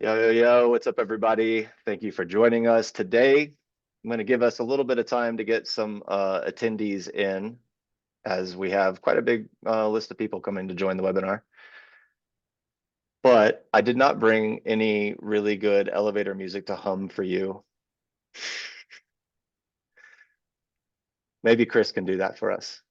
Yo, yo, yo, what's up, everybody? Thank you for joining us today. I'm going to give us a little bit of time to get some attendees in, as we have quite a big list of people coming to join the webinar. But I did not bring any really good elevator music to hum for you. Maybe Chris can do that for us.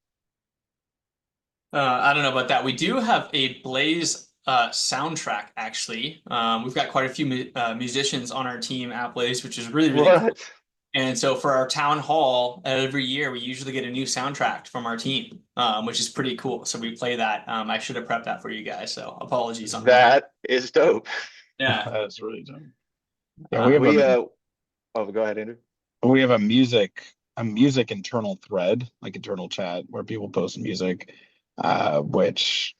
I don't know about that. We do have a Blaze soundtrack, actually. We've got quite a few musicians on our team at Blaze, which is really, really cool. What? And so for our town hall, every year we usually get a new soundtrack from our team, which is pretty cool. So we play that. I should have prepped that for you guys, so apologies on that. That is dope. Yeah. That's really dumb. Yeah, Uh, We oh, go ahead, Andrew. we have a music internal thread, like internal chat, where people post music, which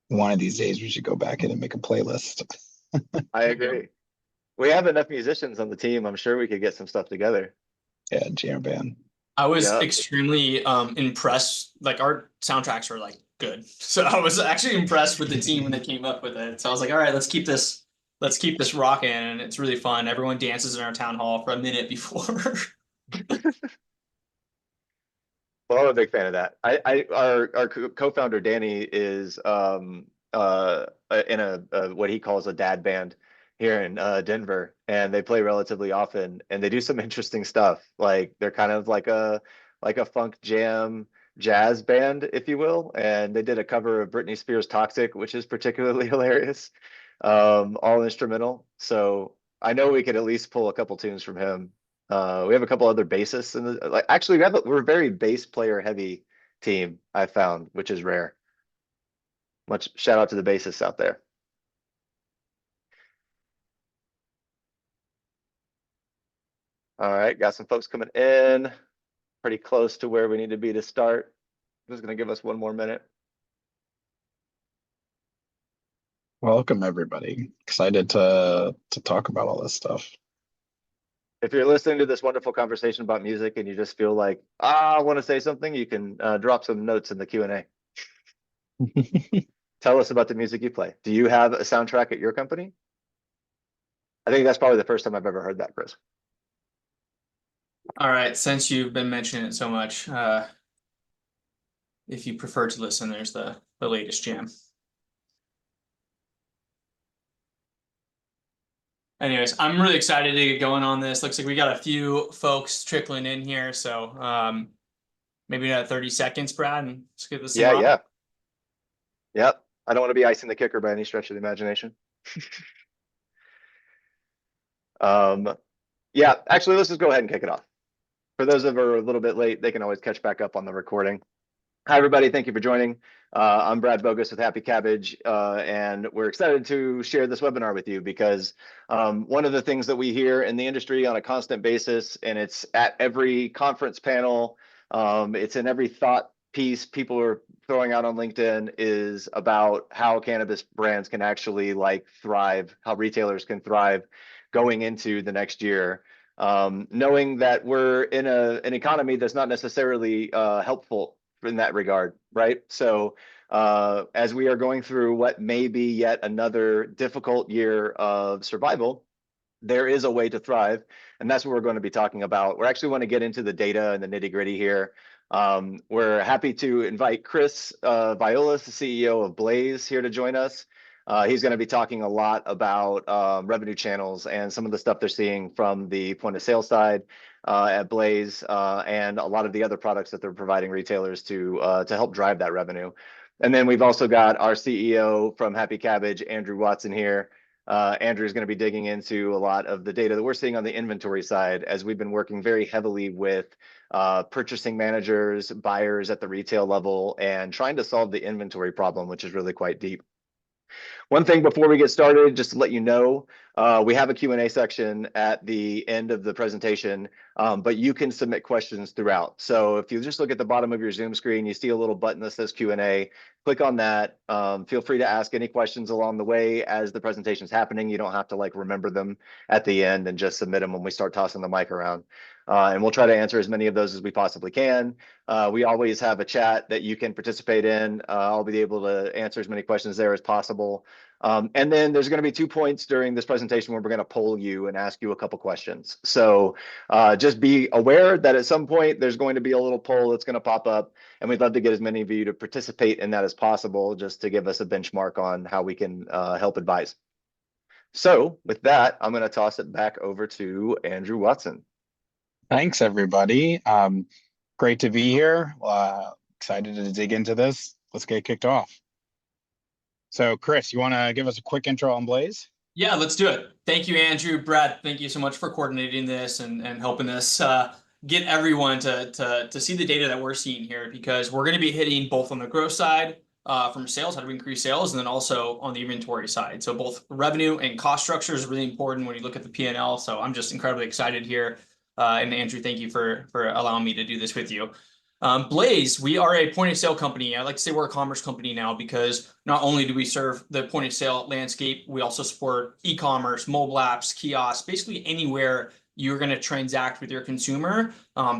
one of these days we should go back in and make a playlist. I agree. We have enough musicians on the team. I'm sure we could get some stuff together. Yeah, jam band. I was Yeah. extremely impressed. Like our soundtracks are like good. So I was actually impressed with the team when they came up with it. So I was like, all right, let's keep this rocking. And it's really fun. Everyone dances in our town hall for a minute before. Well, I'm a big fan of that. Our co-founder Danny is in a what he calls a dad band here in Denver, and they play relatively often, and they do some interesting stuff. Like they're kind of like a funk jam jazz band, if you will, and they did a cover of Britney Spears' "Toxic," which is particularly hilarious, all instrumental. So I know we could at least pull a couple tunes from him. We have a couple other bassists in the like. Actually, we're a very bass player heavy team. I found, which is rare. Much shout out to the bassists out there. All right, got some folks coming in, pretty close to where we need to be to start. Just gonna give us one more minute. Welcome everybody. Excited to talk about all this stuff. If you're listening to this wonderful conversation about music and you just feel like, I want to say something, you can drop some notes in the Q&A. Tell us about the music you play. Do you have a soundtrack at your company? I think that's probably the first time I've ever heard that, Chris. All right, since you've been mentioning it so much, if you prefer to listen, there's the latest jam. Anyways, I'm really excited to get going on this. Looks like we got a few folks trickling in here, so maybe another 30 seconds, Brad, and let's get this thing Yeah, on. yeah. Yep. I don't want to be icing the kicker by any stretch of the imagination. Yeah, actually, let's just go ahead and kick it off. For those that are a little bit late, they can always catch back up on the recording. Hi, everybody. Thank you for joining. I'm Brad Bogus with Happy Cabbage, and we're excited to share this webinar with you because one of the things that we hear in the industry on a constant basis, and it's at every conference panel, it's in every thought piece people are throwing out on LinkedIn, is about how cannabis brands can actually like thrive, how retailers can thrive going into the next year. Knowing that we're in an economy that's not necessarily helpful in that regard, right? So as we are going through what may be yet another difficult year of survival, there is a way to thrive, and that's what we're going to be talking about. We actually want to get into the data and the nitty-gritty here. We're happy to invite Chris Violas, the CEO of Blaze, here to join us. He's going to be talking a lot about revenue channels and some of the stuff they're seeing from the point of sale side at Blaze, and a lot of the other products that they're providing retailers to help drive that revenue. And then we've also got our CEO from Happy Cabbage, Andrew Watson, here. Andrew is going to be digging into a lot of the data that we're seeing on the inventory side, as we've been working very heavily with purchasing managers, buyers at the retail level, and trying to solve the inventory problem, which is really quite deep. One thing before we get started, just to let you know, we have a Q&A section at the end of the presentation, but you can submit questions throughout. So if you just look at the bottom of your Zoom screen, you see a little button that says Q&A. Click on that. Feel free to ask any questions along the way as the presentation's happening. You don't have to like remember them at the end and just submit them when we start tossing the mic around. And we'll try to answer as many of those as we possibly can. We always have a chat that you can participate in. I'll be able to answer as many questions there as possible. And then there's going to be 2 points during this presentation where we're going to poll you and ask you a couple questions. So just be aware that at some point there's going to be a little poll that's going to pop up, and we'd love to get as many of you to participate in that as possible, just to give us a benchmark on how we can help advise. So with that, I'm going to toss it back over to Andrew Watson. Thanks, everybody. Great to be here. Excited to dig into this. Let's get kicked off. So, Chris, you want to give us a quick intro on Blaze? Yeah, let's do it. Thank you, Andrew. Brad, thank you so much for coordinating this and helping us get everyone to see the data that we're seeing here, because we're going to be hitting both on the growth side from sales, how to increase sales, and then also on the inventory side. So both revenue and cost structure is really important when you look at the P&L. So I'm just incredibly excited here. And Andrew, thank you for allowing me to do this with you. Blaze, we are a point of sale company. I like to say we're a commerce company now, because not only do we serve the point of sale landscape, we also support e-commerce, mobile apps, kiosks, basically anywhere you're going to transact with your consumer.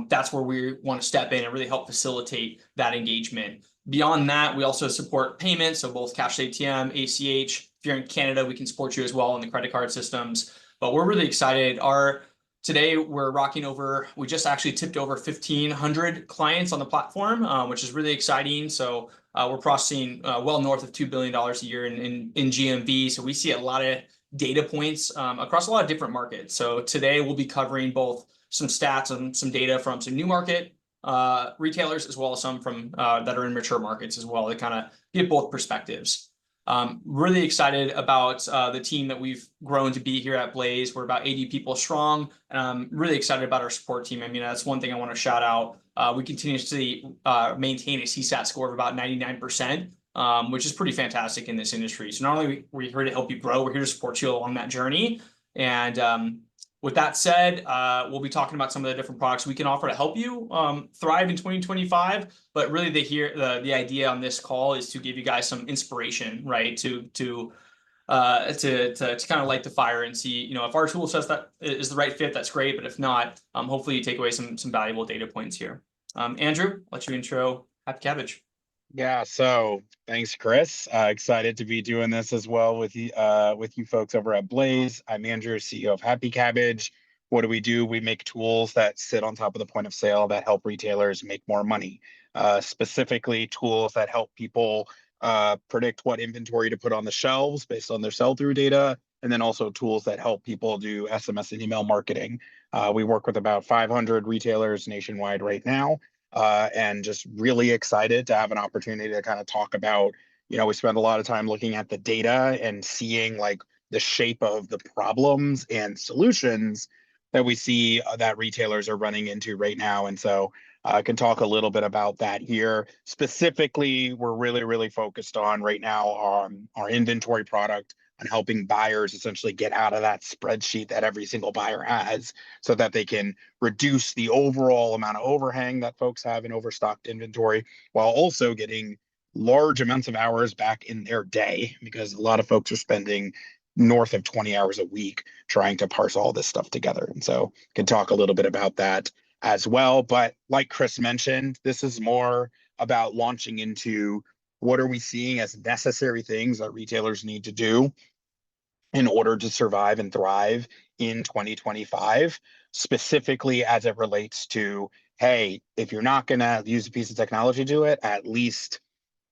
That's where we want to step in and really help facilitate that engagement. Beyond that, we also support payments, so both cash ATM, ACH. If you're in Canada, we can support you as well in the credit card systems. But we're really excited. Today, we're rocking over, we just actually tipped over 1,500 clients on the platform, which is really exciting. So we're processing well north of $2 billion a year in GMV. So we see a lot of data points across a lot of different markets. So today, we'll be covering both some stats and some data from some new market retailers, as well as some from that are in mature markets as well, to kind of get both perspectives. Really excited about the team that we've grown to be here at Blaze. We're about 80 people strong, and I'm really excited about our support team. I mean, that's one thing I want to shout out. We continuously maintain a CSAT score of about 99%, which is pretty fantastic in this industry. So not only are we here to help you grow, we're here to support you along that journey. And with that said, we'll be talking about some of the different products we can offer to help you thrive in 2025. But really, the idea on this call is to give you guys some inspiration, right? To kind of light the fire and see, if our tool says that is the right fit, that's great. But if not, hopefully you take away some valuable data points here. Andrew, I'll let you intro Happy Cabbage. Yeah, so thanks, Chris. Excited to be doing this as well with you folks over at Blaze. I'm Andrew, CEO of Happy Cabbage. What do? We make tools that sit on top of the point of sale that help retailers make more money. Specifically, tools that help people predict what inventory to put on the shelves based on their sell-through data, and then also tools that help people do SMS and email marketing. We work with about 500 retailers nationwide right now. And just really excited to have an opportunity to kind of talk about, we spend a lot of time looking at the data and seeing like the shape of the problems and solutions that we see that retailers are running into right now. And so I can talk a little bit about that here. Specifically, we're really, really focused on right now our inventory product, and helping buyers essentially get out of that spreadsheet that every single buyer has, so that they can reduce the overall amount of overhang that folks have in overstocked inventory, while also getting large amounts of hours back in their day, because a lot of folks are spending north of 20 hours a week trying to parse all this stuff together. And so can talk a little bit about that as well. But like Chris mentioned, this is more about launching into what are we seeing as necessary things that retailers need to do in order to survive and thrive in 2025, specifically as it relates to, hey, if you're not going to use a piece of technology to do it, at least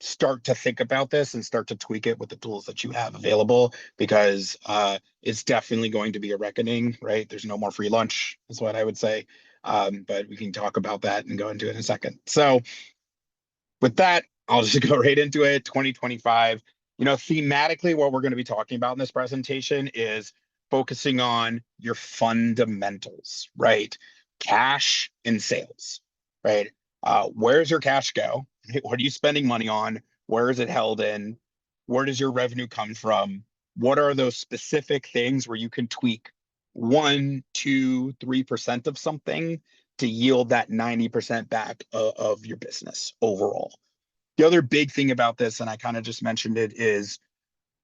start to think about this and start to tweak it with the tools that you have available, because it's definitely going to be a reckoning, right? There's no more free lunch, is what I would say. But we can talk about that and go into it in a second. So with that, I'll just go right into it. 2025, thematically, what we're going to be talking about in this presentation is focusing on your fundamentals, right? Cash and sales, right? Where's your cash go? What are you spending money on? Where is it held in? Where does your revenue come from? What are those specific things where you can tweak 1, 2, 3% of something to yield that 90% back of your business overall? The other big thing about this, and I kind of just mentioned it, is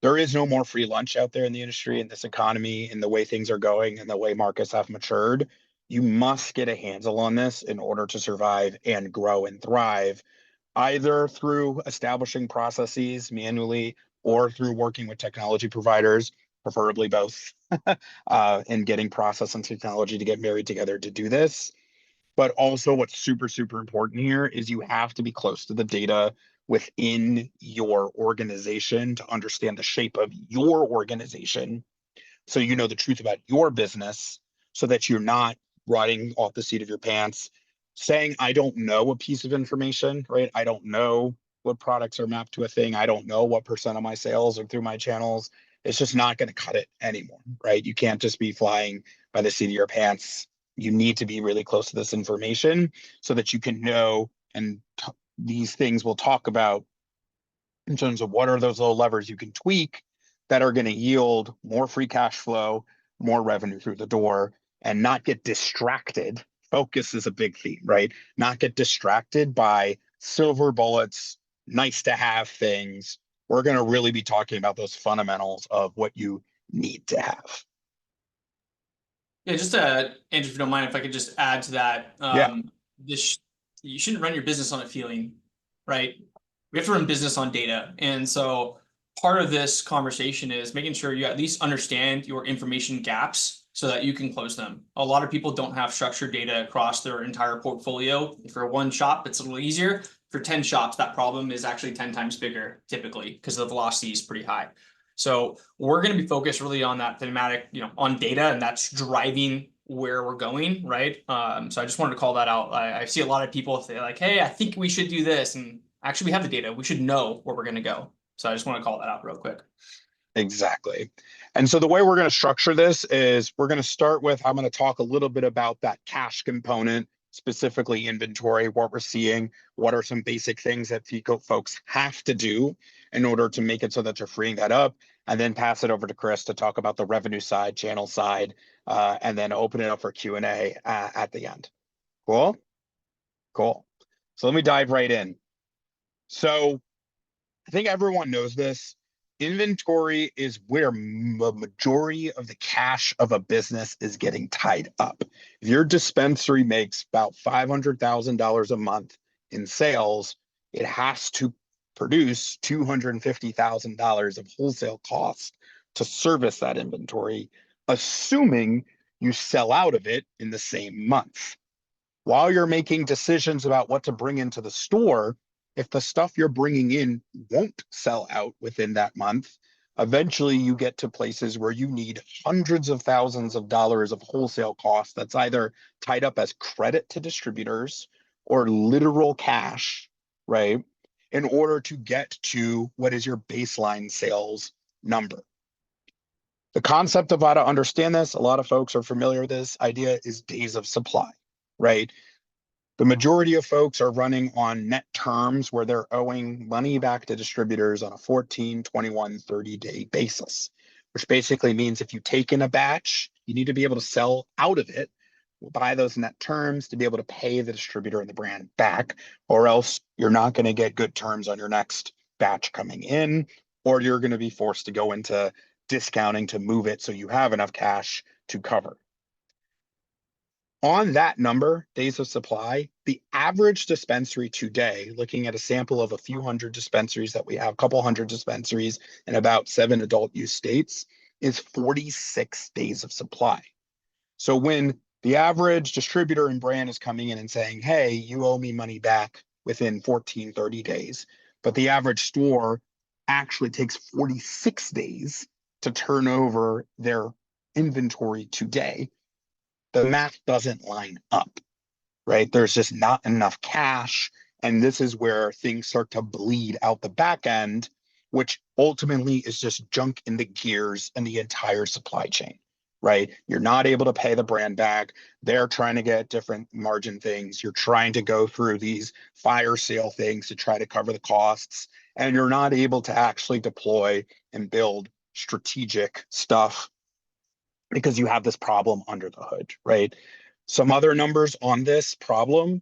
there is no more free lunch out there in the industry, in this economy, in the way things are going and the way markets have matured. you must get a handle on this in order to survive and grow and thrive, either through establishing processes manually or through working with technology providers, preferably both, and getting process and technology to get married together to do this. But also what's super, super important here is you have to be close to the data within your organization to understand the shape of your organization. So you know the truth about your business so that you're not running off the seat of your pants, saying, I don't know a piece of information, right? I don't know what products are mapped to a thing. I don't know what percent of my sales are through my channels. It's just not going to cut it anymore, right? You can't just be flying by the seat of your pants. You need to be really close to this information so that you can know, and these things we'll talk about in terms of what are those little levers you can tweak that are going to yield more free cash flow, more revenue through the door, and not get distracted. Focus is a big theme, right? Not get distracted by silver bullets, nice to have things. We're going to really be talking about those fundamentals of what you need to have. Yeah, just Andrew, if you don't mind, if I could just add to that, Yeah. this you shouldn't run your business on a feeling, right? We have to run business on data, and so part of this conversation is making sure you at least understand your information gaps so that you can close them. A lot of people don't have structured data across their entire portfolio. If you're one shop, it's a little easier. For 10 shops, that problem is actually 10 times bigger typically because the velocity is pretty high. So we're going to be focused really on that thematic, on data, and that's driving where we're going, right? So I just wanted to call that out. I see a lot of people say like, hey, I think we should do this. And actually we have the data. We should know where we're going to go. So I just want to call that out real quick. Exactly. And so the way we're going to structure this is we're going to start with, I'm going to talk a little bit about that cash component, specifically inventory, what we're seeing, what are some basic things that FICO folks have to do in order to make it so that you're freeing that up, and then pass it over to Chris to talk about the revenue side, channel side, and then open it up for Q&A at the end. Cool? Cool. So let me dive right in. So I think everyone knows this. Inventory is where the majority of the cash of a business is getting tied up. If your dispensary makes about $500,000 a month in sales, it has to produce $250,000 of wholesale costs to service that inventory, assuming you sell out of it in the same month. While you're making decisions about what to bring into the store, if the stuff you're bringing in won't sell out within that month, eventually you get to places where you need hundreds of thousands of dollars of wholesale costs that's either tied up as credit to distributors or literal cash, right? In order to get to what is your baseline sales number. The concept of how to understand this, a lot of folks are familiar with this idea, is days of supply, right? The majority of folks are running on net terms where they're owing money back to distributors on a 14, 21, 30-day basis, which basically means if you take in a batch, you need to be able to sell out of it by those net terms to be able to pay the distributor and the brand back, or else you're not going to get good terms on your next batch coming in, or you're going to be forced to go into discounting to move it so you have enough cash to cover. On that number, days of supply, the average dispensary today, looking at a sample of a few hundred dispensaries that we have, a couple hundred dispensaries in about 7 adult use states, is 46 days of supply. So when the average distributor and brand is coming in and saying, hey, you owe me money back within 14, 30 days, but the average store actually takes 46 days to turn over their inventory today, the math doesn't line up, right? There's just not enough cash. And this is where things start to bleed out the back end, which ultimately is just junk in the gears and the entire supply chain, right? You're not able to pay the brand back. They're trying to get different margin things. You're trying to go through these fire sale things to try to cover the costs. And you're not able to actually deploy and build strategic stuff because you have this problem under the hood, right? Some other numbers on this problem,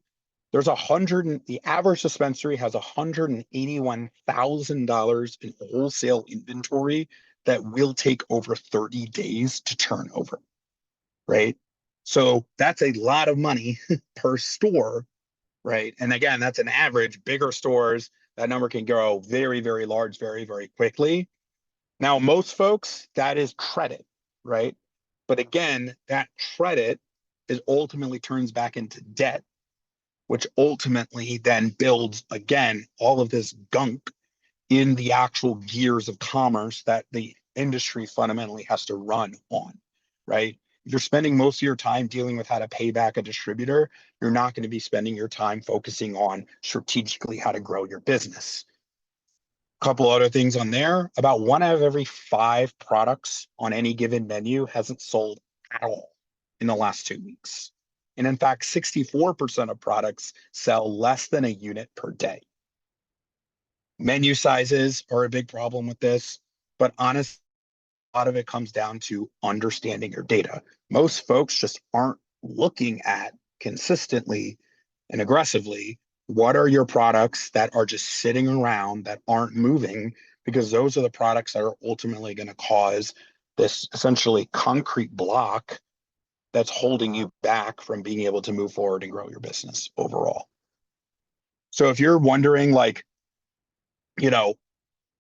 the average dispensary has $181,000 in wholesale inventory that will take over 30 days to turn over, right? So that's a lot of money per store, right? And again, that's an average. Bigger stores, that number can grow very, very large, very, very quickly. Now, most folks, that is credit, right? But again, that credit is ultimately turns back into debt, which ultimately then builds again all of this gunk in the actual gears of commerce that the industry fundamentally has to run on, right? If you're spending most of your time dealing with how to pay back a distributor, you're not going to be spending your time focusing on strategically how to grow your business. A couple other things on there. About 1 out of every 5 products on any given menu hasn't sold at all in the last 2 weeks. And in fact, 64% of products sell less than a unit per day. Menu sizes are a big problem with this, but honestly, a lot of it comes down to understanding your data. Most folks just aren't looking at consistently and aggressively what are your products that are just sitting around that aren't moving, because those are the products that are ultimately going to cause this essentially concrete block that's holding you back from being able to move forward and grow your business overall. So if you're wondering, like, you know,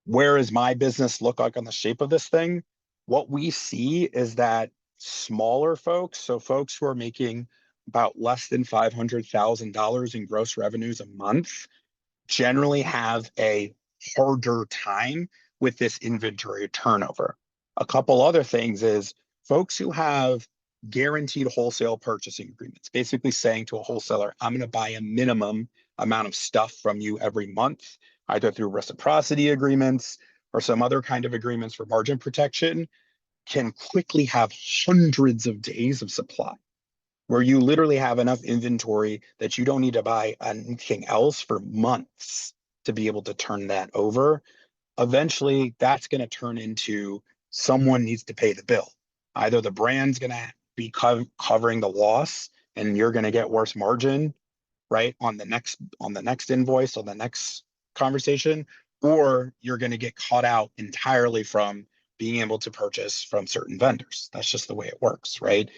where does my business look like on the shape of this thing? What we see is that smaller folks, so folks who are making about less than $500,000 in gross revenues a month, generally have a harder time with this inventory turnover. A couple other things is folks who have guaranteed wholesale purchasing agreements, basically saying to a wholesaler, I'm going to buy a minimum amount of stuff from you every month, either through reciprocity agreements or some other kind of agreements for margin protection, can quickly have hundreds of days of supply, where you literally have enough inventory that you don't need to buy anything else for months to be able to turn that over. Eventually, that's going to turn into someone needs to pay the bill. Either the brand's going to be covering the loss and you're going to get worse margin, right, on the next invoice, on the next conversation, or you're going to get caught out entirely from being able to purchase from certain vendors. That's just the way it works, right?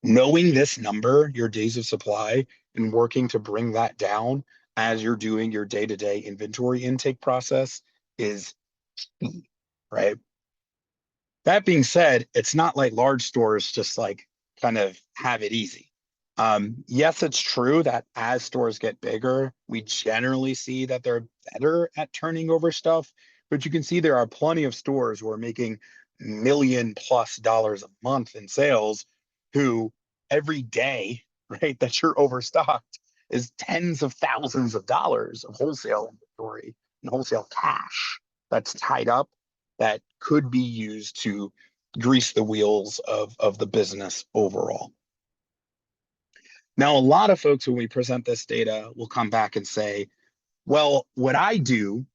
Knowing this number, your days of supply, and working to bring that down as you're doing your day-to-day inventory intake process is key, right? That being said, it's not like large stores just like kind of have it easy. Yes, it's true that as stores get bigger, we generally see that they're better at turning over stuff, but you can see there are plenty of stores who are making $1 million+ a month in sales, who every day, right, that you're overstocked is tens of thousands of dollars of wholesale inventory and wholesale cash that's tied up that could be used to grease the wheels of the business overall. Now, a lot of folks, when we present this data, will come back and say, well, what I do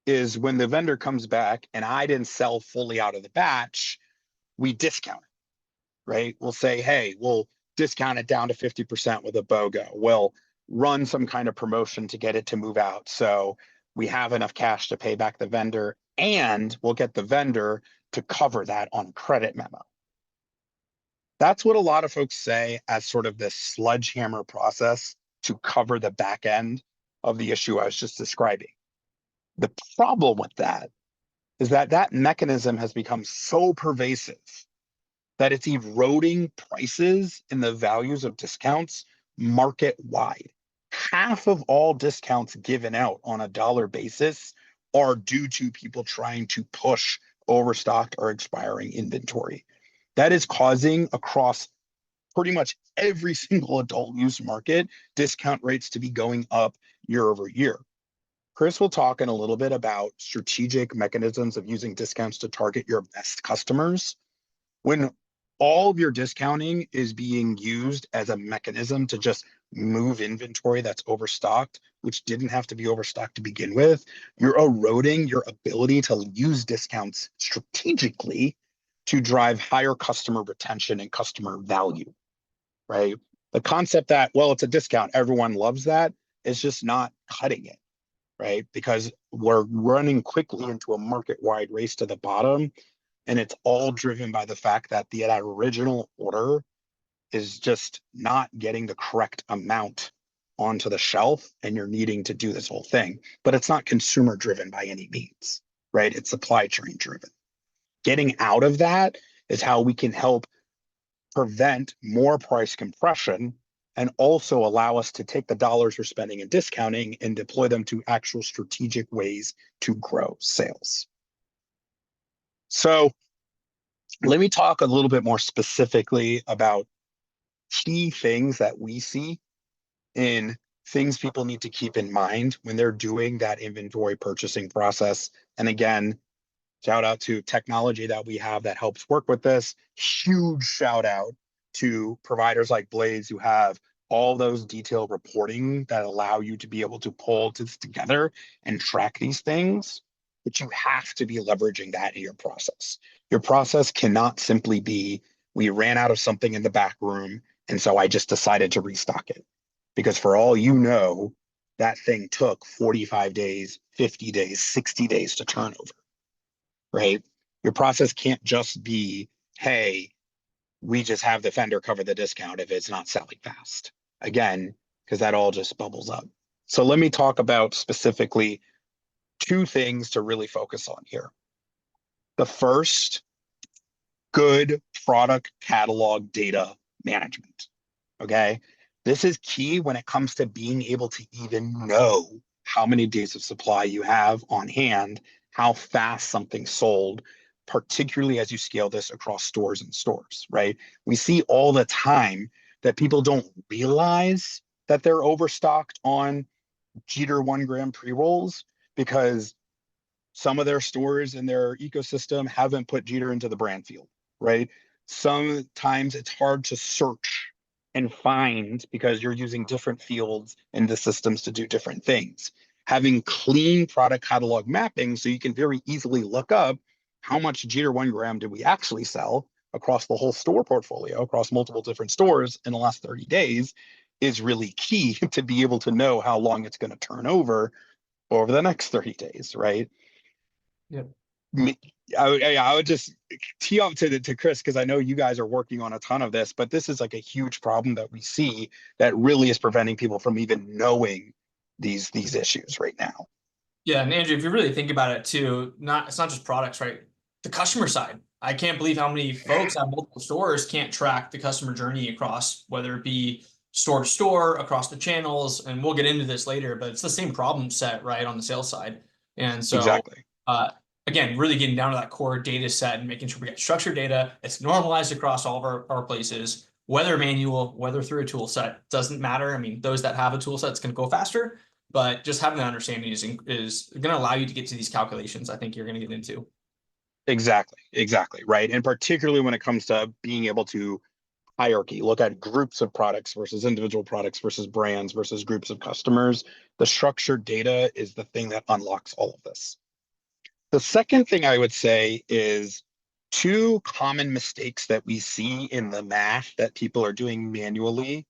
is when the vendor comes back and I didn't sell fully out of the batch, we discount it, right? We'll say, hey, we'll discount it down to 50% with a BOGO. We'll run some kind of promotion to get it to move out, so we have enough cash to pay back the vendor, and we'll get the vendor to cover that on credit memo. That's what a lot of folks say as sort of this sledgehammer process to cover the back end of the issue I was just describing. The problem with that is that that mechanism has become so pervasive that it's eroding prices and the values of discounts market wide. Half of all discounts given out on a dollar basis are due to people trying to push overstocked or expiring inventory. That is causing, across pretty much every single adult use market, discount rates to be going up year over year. Chris will talk in a little bit about strategic mechanisms of using discounts to target your best customers. When all of your discounting is being used as a mechanism to just move inventory that's overstocked, which didn't have to be overstocked to begin with, you're eroding your ability to use discounts strategically to drive higher customer retention and customer value, right? The concept that, well, it's a discount, everyone loves that, is just not cutting it, right? Because we're running quickly into a market-wide race to the bottom, and it's all driven by the fact that that original order is just not getting the correct amount onto the shelf, and you're needing to do this whole thing. But it's not consumer driven by any means, right? It's supply chain driven. Getting out of that is how we can help prevent more price compression and also allow us to take the dollars we're spending in discounting and deploy them to actual strategic ways to grow sales. So let me talk a little bit more specifically about key things that we see in things people need to keep in mind when they're doing that inventory purchasing process. And again, shout out to technology that we have that helps work with this. Huge shout out to providers like Blaze who have all those detailed reporting that allow you to be able to pull this together and track these things. But you have to be leveraging that in your process. Your process cannot simply be, we ran out of something in the back room, and so I just decided to restock it. Because for all you know, that thing took 45 days, 50 days, 60 days to turn over, right? Your process can't just be, hey, we just have the vendor cover the discount if it's not selling fast. Again, because that all just bubbles up. So let me talk about specifically two things to really focus on here. The first, good product catalog data management, okay? This is key when it comes to being able to even know how many days of supply you have on hand, how fast something sold, particularly as you scale this across stores and stores, right? We see all the time that people don't realize that they're overstocked on Jeter 1 gram pre-rolls because some of their stores in their ecosystem haven't put Jeter into the brand field, right? Sometimes it's hard to search and find because you're using different fields in the systems to do different things. Having clean product catalog mapping so you can very easily look up how much Jeter 1 gram did we actually sell across the whole store portfolio, across multiple different stores in the last 30 days is really key to be able to know how long it's going to turn over the next 30 days, right? Yep. I would just tee up to Chris, because I know you guys are working on a ton of this, but this is like a huge problem that we see that really is preventing people from even knowing these issues right now. Yeah, and Andrew, if you really think about it too, it's not just products, right? The customer side. I can't believe how many folks at multiple stores can't track the customer journey across, whether it be store to store, across the channels, and we'll get into this later, but it's the same problem set, right, on the sales side. And so Exactly. Again, really getting down to that core data set and making sure we get structured data. It's normalized across all of our places, whether manual, whether through a tool set, doesn't matter. I mean, those that have a tool set, it's going to go faster, but just having that understanding is going to allow you to get to these calculations I think you're going to get into. Exactly, right? And particularly when it comes to being able to hierarchy, look at groups of products versus individual products versus brands versus groups of customers. The structured data is the thing that unlocks all of this. The second thing I would say is two common mistakes that we see in the math that people are doing manually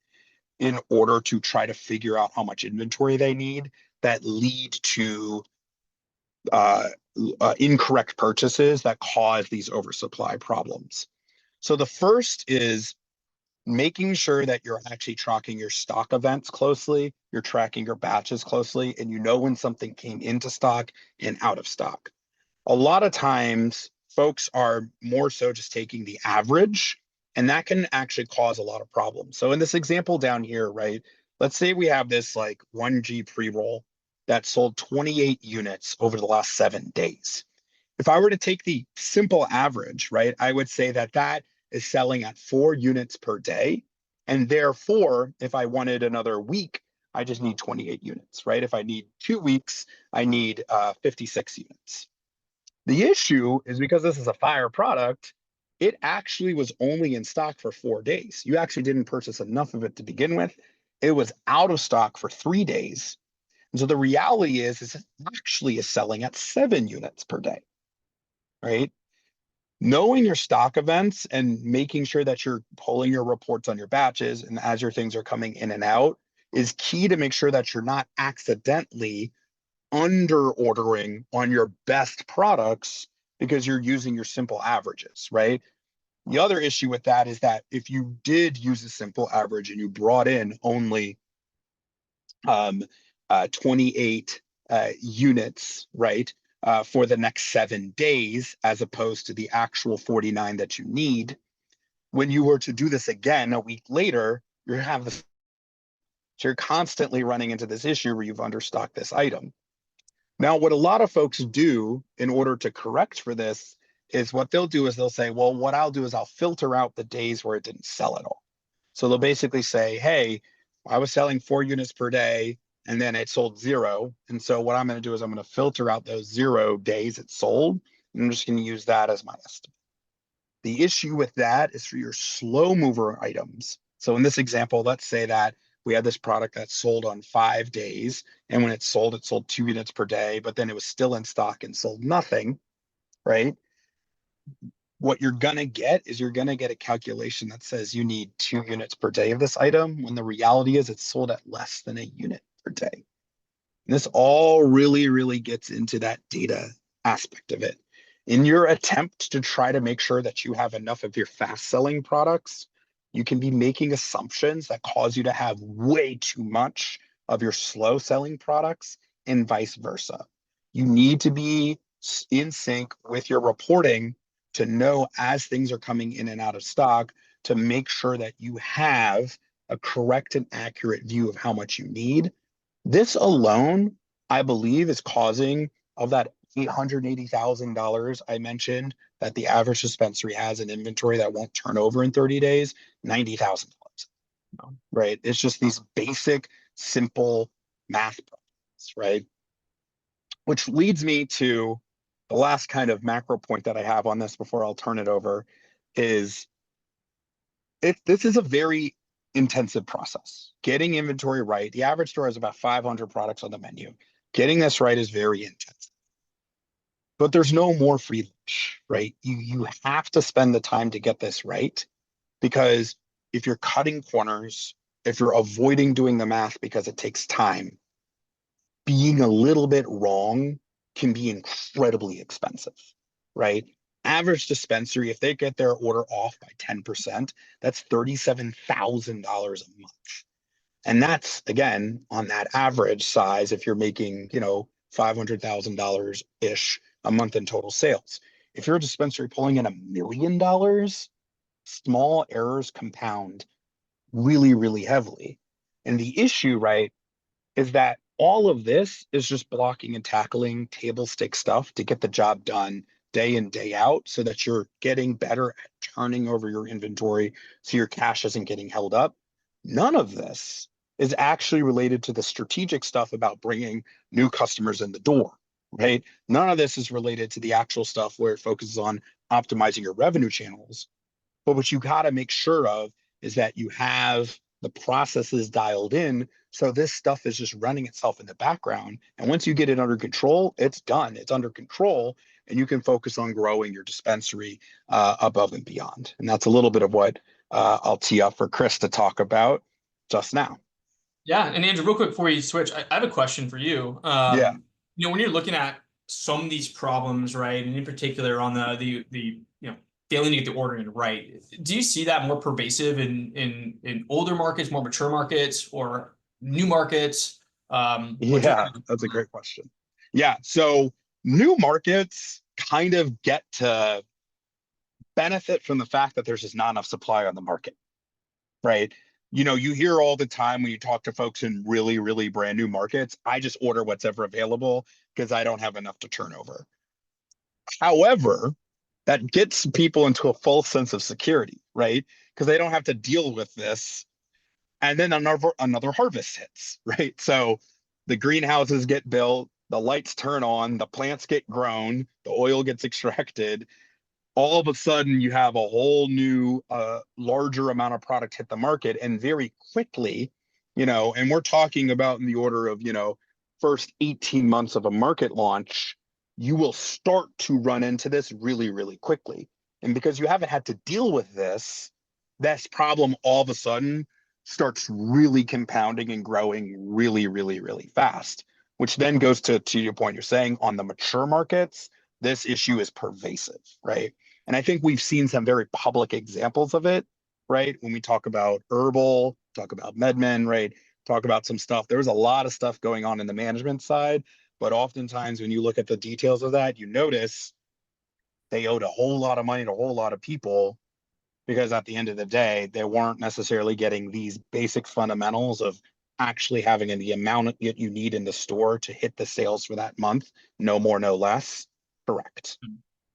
in order to try to figure out how much inventory they need that lead to incorrect purchases that cause these oversupply problems. So the first is making sure that you're actually tracking your stock events closely, you're tracking your batches closely, and you know when something came into stock and out of stock. A lot of times folks are more so just taking the average, and that can actually cause a lot of problems. So in this example down here, right, let's say we have this like 1G pre-roll that sold 28 units over the last 7 days. If I were to take the simple average, right, I would say that that is selling at 4 units per day. And therefore, if I wanted another week, I just need 28 units, right? If I need 2 weeks, I need 56 units. The issue is because this is a fire product, it actually was only in stock for 4 days. You actually didn't purchase enough of it to begin with. It was out of stock for 3 days. And so the reality is it actually is selling at 7 units per day, right? Knowing your stock events and making sure that you're pulling your reports on your batches and as your things are coming in and out is key to make sure that you're not accidentally under ordering on your best products because you're using your simple averages, right? The other issue with that is that if you did use a simple average and you brought in only 28 units, right, for the next 7 days, as opposed to the actual 49 that you need, when you were to do this again a week later, you have this. So you're constantly running into this issue where you've understocked this item. Now, what a lot of folks do in order to correct for this is what they'll do is they'll say, well, what I'll do is I'll filter out the days where it didn't sell at all. So they'll basically say, hey, I was selling 4 units per day and then it sold 0. And so what I'm going to do is I'm going to filter out those 0 days it sold. And I'm just going to use that as my estimate. The issue with that is for your slow mover items. So in this example, let's say that we had this product that sold on 5 days. And when it sold 2 units per day, but then it was still in stock and sold nothing, right? What you're going to get is you're going to get a calculation that says you need 2 units per day of this item, when the reality is it's sold at less than a unit per day. And this all really, really gets into that data aspect of it. In your attempt to try to make sure that you have enough of your fast selling products, you can be making assumptions that cause you to have way too much of your slow selling products and vice versa. You need to be in sync with your reporting to know as things are coming in and out of stock to make sure that you have a correct and accurate view of how much you need. This alone, I believe, is causing of that $880,000 I mentioned that the average dispensary has in inventory that won't turn over in 30 days, $90,000. Right? It's just these basic, simple math problems, right? Which leads me to the last kind of macro point that I have on this before I'll turn it over is this is a very intensive process. Getting inventory right. The average store has about 500 products on the menu. Getting this right is very intense. But there's no more free lunch, right? You have to spend the time to get this right, because if you're cutting corners, if you're avoiding doing the math because it takes time, being a little bit wrong can be incredibly expensive, right? Average dispensary, if they get their order off by 10%, that's $37,000 a month. And that's, again, on that average size, if you're making, $500,000 ish a month in total sales. If you're a dispensary pulling in $1 million, small errors compound really, really heavily. And the issue, right, is that all of this is just blocking and tackling table stake stuff to get the job done day in, day out, so that you're getting better at turning over your inventory so your cash isn't getting held up. None of this is actually related to the strategic stuff about bringing new customers in the door, right? None of this is related to the actual stuff where it focuses on optimizing your revenue channels. But what you got to make sure of is that you have the processes dialed in, so this stuff is just running itself in the background. And once you get it under control, it's done. It's under control, and you can focus on growing your dispensary above and beyond. And that's a little bit of what I'll tee up for Chris to talk about just now. Yeah, and Andrew, real quick before you switch, I have a question for you. Yeah. When you're looking at some of these problems, right, and in particular on the failing to get the ordering right, do you see that more pervasive in older markets, more mature markets, or new markets? Yeah, that's a great question. Yeah, so new markets kind of get to benefit from the fact that there's just not enough supply on the market, right? You hear all the time when you talk to folks in really, really brand new markets, I just order what's ever available because I don't have enough to turn over. However, that gets people into a false sense of security, right? Because they don't have to deal with this. And then another harvest hits, right? So the greenhouses get built, the lights turn on, the plants get grown, the oil gets extracted. All of a sudden you have a whole new larger amount of product hit the market, and very quickly, and we're talking about in the order of first 18 months of a market launch, you will start to run into this really, really quickly. And because you haven't had to deal with this problem all of a sudden starts really compounding and growing really, really, really fast, which then goes to your point you're saying on the mature markets, this issue is pervasive, right? And I think we've seen some very public examples of it, right? When we talk about herbal, talk about MedMen, right? Talk about some stuff. There was a lot of stuff going on in the management side, but oftentimes when you look at the details of that, you notice they owed a whole lot of money to a whole lot of people because at the end of the day, they weren't necessarily getting these basic fundamentals of actually having the amount that you need in the store to hit the sales for that month, no more, no less. Correct.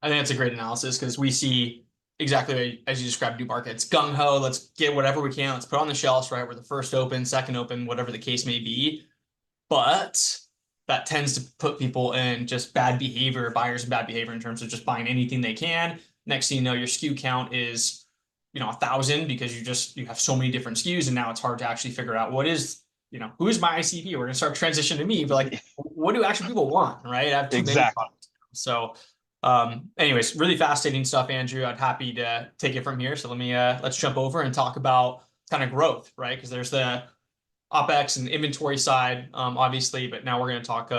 I think that's a great analysis because we see exactly as you described new markets, gung ho, let's get whatever we can, let's put on the shelves, right? We're the first open, second open, whatever the case may be. But that tends to put people in just bad behavior, buyers in bad behavior in terms of just buying anything they can. Next thing you know, your SKU count is, 1,000 because you have so many different SKUs, and now it's hard to actually figure out what is, who is my ICP? We're gonna start transitioning to me, but like, what do actually people want, right? I have too many products. So anyways, really fascinating stuff, Andrew. I'd happy to take it from here. So let's jump over and talk about kind of growth, right? Because there's the OpEx and inventory side, obviously, but now we're going to talk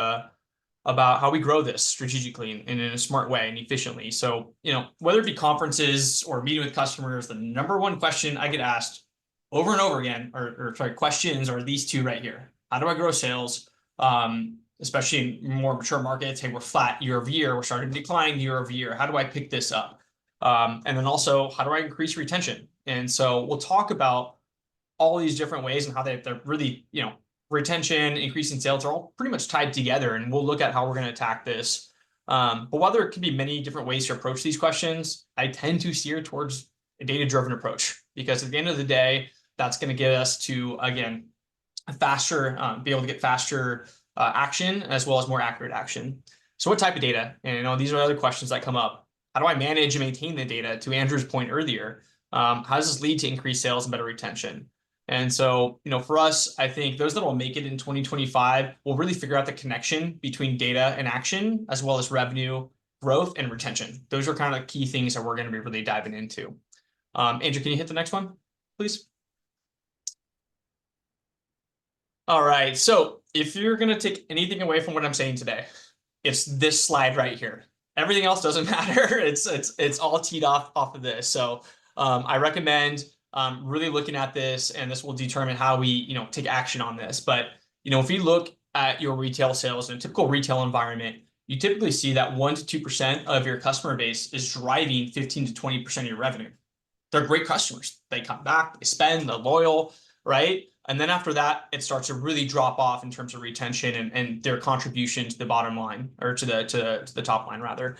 about how we grow this strategically and in a smart way and efficiently. So, whether it be conferences or meeting with customers, the number one question I get asked over and over again, or sorry, questions are these two right here. How do I grow sales? Especially in more mature markets. Hey, we're flat year over year. We're starting to decline year over year. How do I pick this up? And then also, how do I increase retention? And so we'll talk about all these different ways and how they're really, retention, increasing sales are all pretty much tied together. And we'll look at how we're going to attack this. But while there could be many different ways to approach these questions, I tend to steer towards a data-driven approach because at the end of the day, that's going to get us to, again, be able to get faster action as well as more accurate action. So what type of data? And these are other questions that come up. How do I manage and maintain the data? To Andrew's point earlier, how does this lead to increased sales and better retention? And so, for us, I think those that will make it in 2025 will really figure out the connection between data and action, as well as revenue, growth, and retention. Those are kind of key things that we're going to be really diving into. Andrew, can you hit the next one, please? All right. So if you're going to take anything away from what I'm saying today, it's this slide right here. Everything else doesn't matter. It's all teed off of this. So I recommend really looking at this, and this will determine how we, take action on this. But, if you look at your retail sales in a typical retail environment, you typically see that 1 to 2% of your customer base is driving 15 to 20% of your revenue. They're great customers. They come back, they spend, they're loyal, right? And then after that, it starts to really drop off in terms of retention and their contribution to the bottom line, or to the top line rather.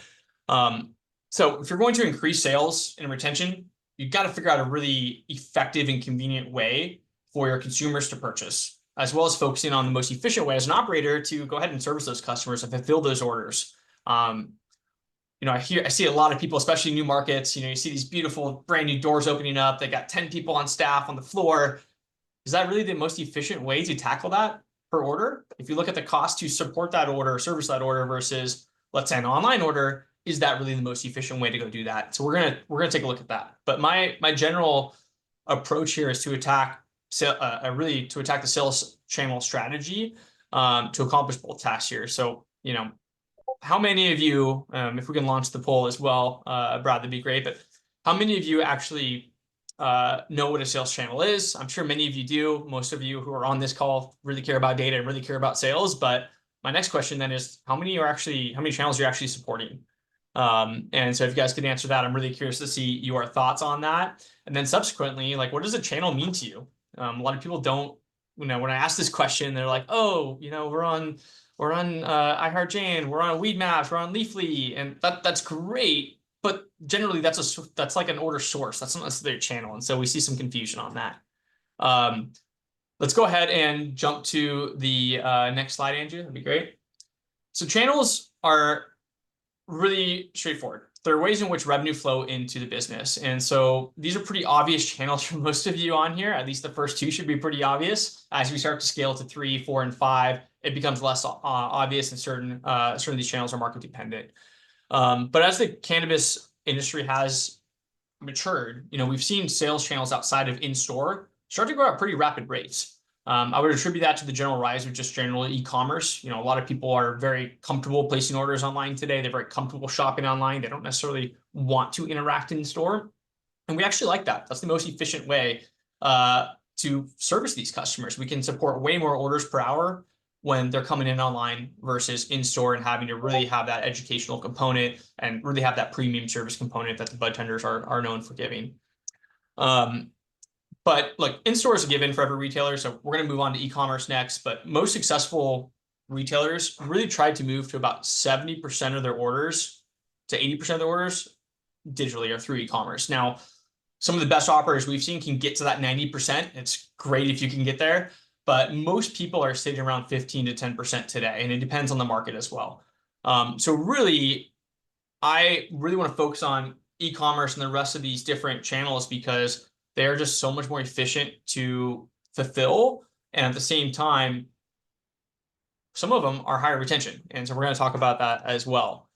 So if you're going to increase sales and retention, you've got to figure out a really effective and convenient way for your consumers to purchase, as well as focusing on the most efficient way as an operator to go ahead and service those customers and fulfill those orders. I see a lot of people, especially new markets, you see these beautiful brand new doors opening up. They got 10 people on staff on the floor. Is that really the most efficient way to tackle that per order? If you look at the cost to support that order, service that order versus, let's say, an online order, is that really the most efficient way to go do that? So we're gonna take a look at that. But my general approach here is to attack the sales channel strategy to accomplish both tasks here. So how many of you, if we can launch the poll as well, Brad, that'd be great. But how many of you actually know what a sales channel is? I'm sure many of you do. Most of you who are on this call really care about data and really care about sales. But my next question then is, how many channels are you actually supporting? And so if you guys could answer that, I'm really curious to see your thoughts on that. And then subsequently, like, what does a channel mean to you? A lot of people don't, when I ask this question, they're like, oh, we're on iHeartJane, we're on Weedmaps, we're on Leafly, and that's great. But generally, that's like an order source. That's not necessarily a channel, and so we see some confusion on that. Let's go ahead and jump to the next slide, Andrew. That'd be great. So channels are really straightforward. There are ways in which revenue flow into the business, and so these are pretty obvious channels for most of you on here. At least the first two should be pretty obvious. As we start to scale to 3, 4, and 5, it becomes less obvious, and certain of these channels are market dependent. But as the cannabis industry has matured, we've seen sales channels outside of in-store start to grow at pretty rapid rates. I would attribute that to the general rise of just general e-commerce. A lot of people are very comfortable placing orders online today. They're very comfortable shopping online. They don't necessarily want to interact in store. And we actually like that. That's the most efficient way to service these customers. We can support way more orders per hour when they're coming in online versus in store and having to really have that educational component and really have that premium service component that the bud tenders are known for giving. But like in-store is a given for every retailer. So we're going to move on to e-commerce next. But most successful retailers really tried to move to about 70% of their orders to 80% of their orders digitally or through e-commerce. Now, some of the best operators we've seen can get to that 90%. It's great if you can get there. But most people are sitting around 15 to 10% today. And it depends on the market as well. So really, I really want to focus on e-commerce and the rest of these different channels because they are just so much more efficient to fulfill. And at the same time, some of them are higher retention. And so we're going to talk about that as well.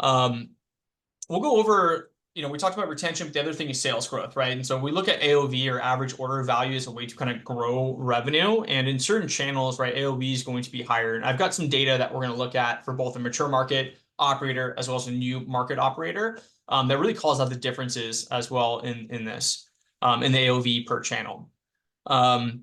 We'll go over, we talked about retention, but the other thing is sales growth, right? And so we look at AOV or average order value as a way to kind of grow revenue. And in certain channels, right, AOV is going to be higher. And I've got some data that we're going to look at for both a mature market operator as well as a new market operator that really calls out the differences as well in this. In the AOV per channel. And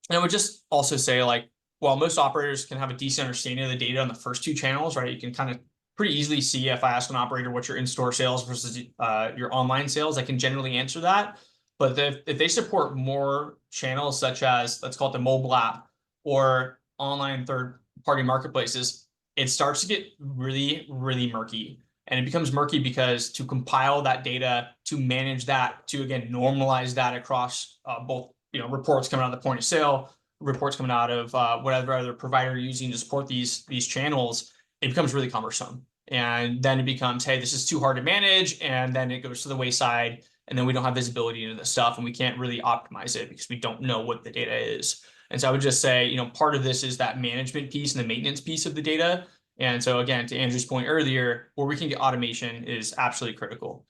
I would just also say, like, while most operators can have a decent understanding of the data on the first two channels, right, you can kind of pretty easily see if I ask an operator what's your in-store sales versus your online sales, I can generally answer that. But if they support more channels such as, let's call it the mobile app or online third-party marketplaces, it starts to get really, really murky. And it becomes murky because to compile that data, to manage that, to again normalize that across both reports coming out of the point of sale, reports coming out of whatever other provider you're using to support these channels, it becomes really cumbersome. And then it becomes, hey, this is too hard to manage, and then it goes to the wayside, and then we don't have visibility into the stuff, and we can't really optimize it because we don't know what the data is. And so I would just say, part of this is that management piece and the maintenance piece of the data. And so again, to Andrew's point earlier, where we can get automation is absolutely critical.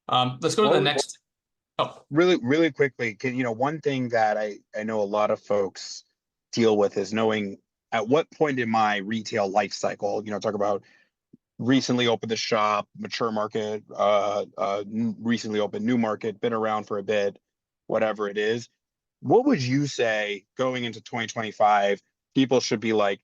Let's go to the next. Oh, really quickly, one thing that I know a lot of folks deal with is knowing at what point in my retail life cycle, talk about recently opened the shop, mature market, recently opened new market, been around for a bit, whatever it is. What would you say going into 2025, people should be like,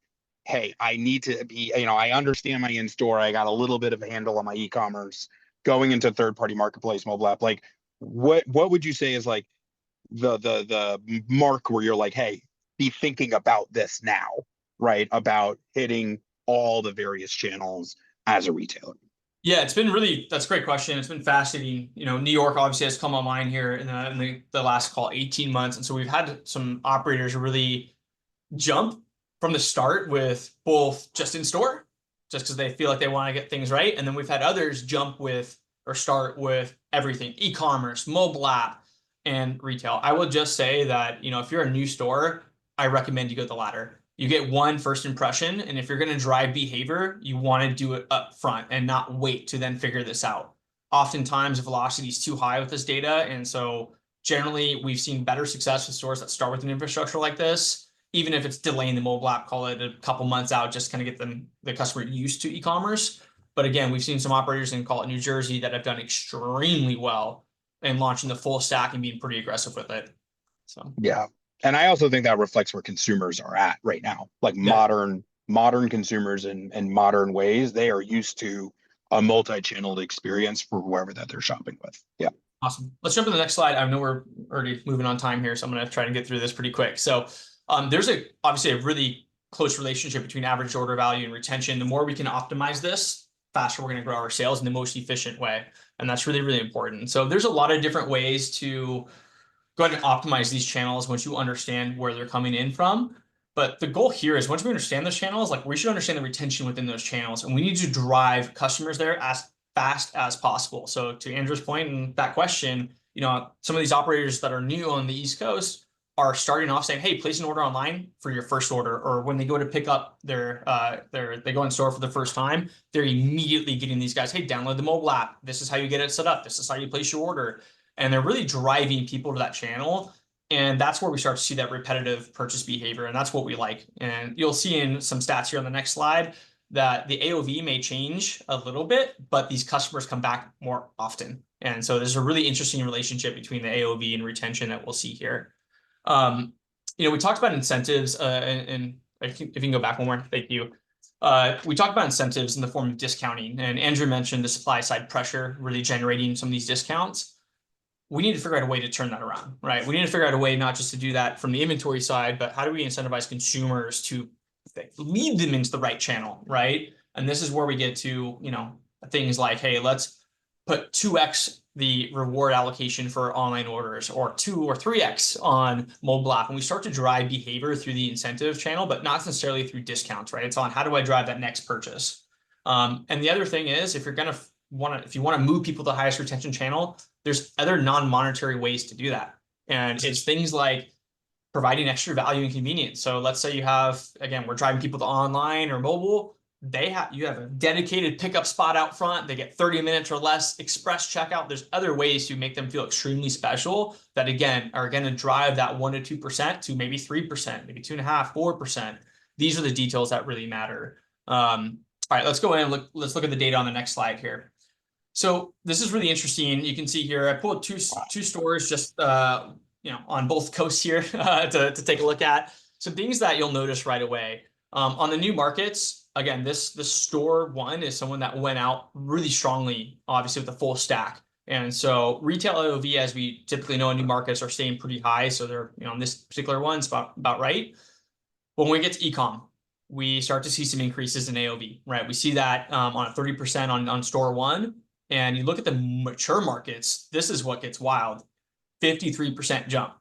hey, I need to be, I understand my in-store. I got a little bit of a handle on my e-commerce going into third-party marketplace, mobile app. Like, what would you say is like the mark where you're like, hey, be thinking about this now, right? About hitting all the various channels as a retailer. Yeah, that's a great question. It's been fascinating. New York obviously has come online here in the last 18 months. And so we've had some operators really jump from the start with both just in store, just because they feel like they want to get things right. And then we've had others jump with or start with everything, e-commerce, mobile app, and retail. I will just say that, if you're a new store, I recommend you go the latter. You get one first impression, and if you're going to drive behavior, you want to do it up front and not wait to then figure this out. Oftentimes, velocity is too high with this data, and so generally, we've seen better success with stores that start with an infrastructure like this, even if it's delaying the mobile app, call it a couple months out, just kind of get the customer used to e-commerce. But again, we've seen some operators in, call it New Jersey, that have done extremely well in launching the full stack and being pretty aggressive with it. So yeah. And I also think that reflects where consumers are at right now. Like modern consumers in modern ways, they are used to a multi-channeled experience for whoever that they're shopping with. Yeah. Awesome. Let's jump to the next slide. I know we're already moving on time here, so I'm going to try to get through this pretty quick. So there's obviously a really close relationship between average order value and retention. The more we can optimize this, faster we're going to grow our sales in the most efficient way. And that's really, really important. So there's a lot of different ways to go ahead and optimize these channels once you understand where they're coming in from. But the goal here is once we understand those channels, like we should understand the retention within those channels, and we need to drive customers there as fast as possible. So to Andrew's point and that question, some of these operators that are new on the East Coast are starting off saying, hey, place an order online for your first order, or when they go to pick up they go in store for the first time, they're immediately getting these guys, hey, download the mobile app. This is how you get it set up. This is how you place your order. And they're really driving people to that channel And that's where we start to see that repetitive purchase behavior. And that's what we like. And you'll see in some stats here on the next slide that the AOV may change a little bit, but these customers come back more often. And so there's a really interesting relationship between the AOV and retention that we'll see here. We talked about incentives, and if you can go back one more, thank you. We talked about incentives in the form of discounting, and Andrew mentioned the supply side pressure really generating some of these discounts. We need to figure out a way to turn that around, right? We need to figure out a way not just to do that from the inventory side, but how do we incentivize consumers to lead them into the right channel, right? And this is where we get to, things like, hey, let's put 2x the reward allocation for online orders, or 2 or 3x on mobile app. And we start to drive behavior through the incentive channel, but not necessarily through discounts, right? It's on how do I drive that next purchase? And the other thing is, if you want to move people to the highest retention channel, there's other non-monetary ways to do that. And it's things like providing extra value and convenience. So let's say we're driving people to online or mobile. You have a dedicated pickup spot out front. They get 30 minutes or less express checkout. There's other ways to make them feel extremely special that, again, are going to drive that 1 to 2% to maybe 3%, maybe 2.5%, 4%. These are the details that really matter. All right, let's go in and let's look at the data on the next slide here. So this is really interesting. You can see here, I pulled two stores just on both coasts here to take a look at. Some things that you'll notice right away. On the new markets, again, this store one is someone that went out really strongly, obviously with the full stack. And so retail AOV, as we typically know in new markets, are staying pretty high. So they're, on this particular one, it's about right. When we get to e-com, we start to see some increases in AOV, right? We see that on a 30% on store one. And you look at the mature markets, this is what gets wild, 53% jump.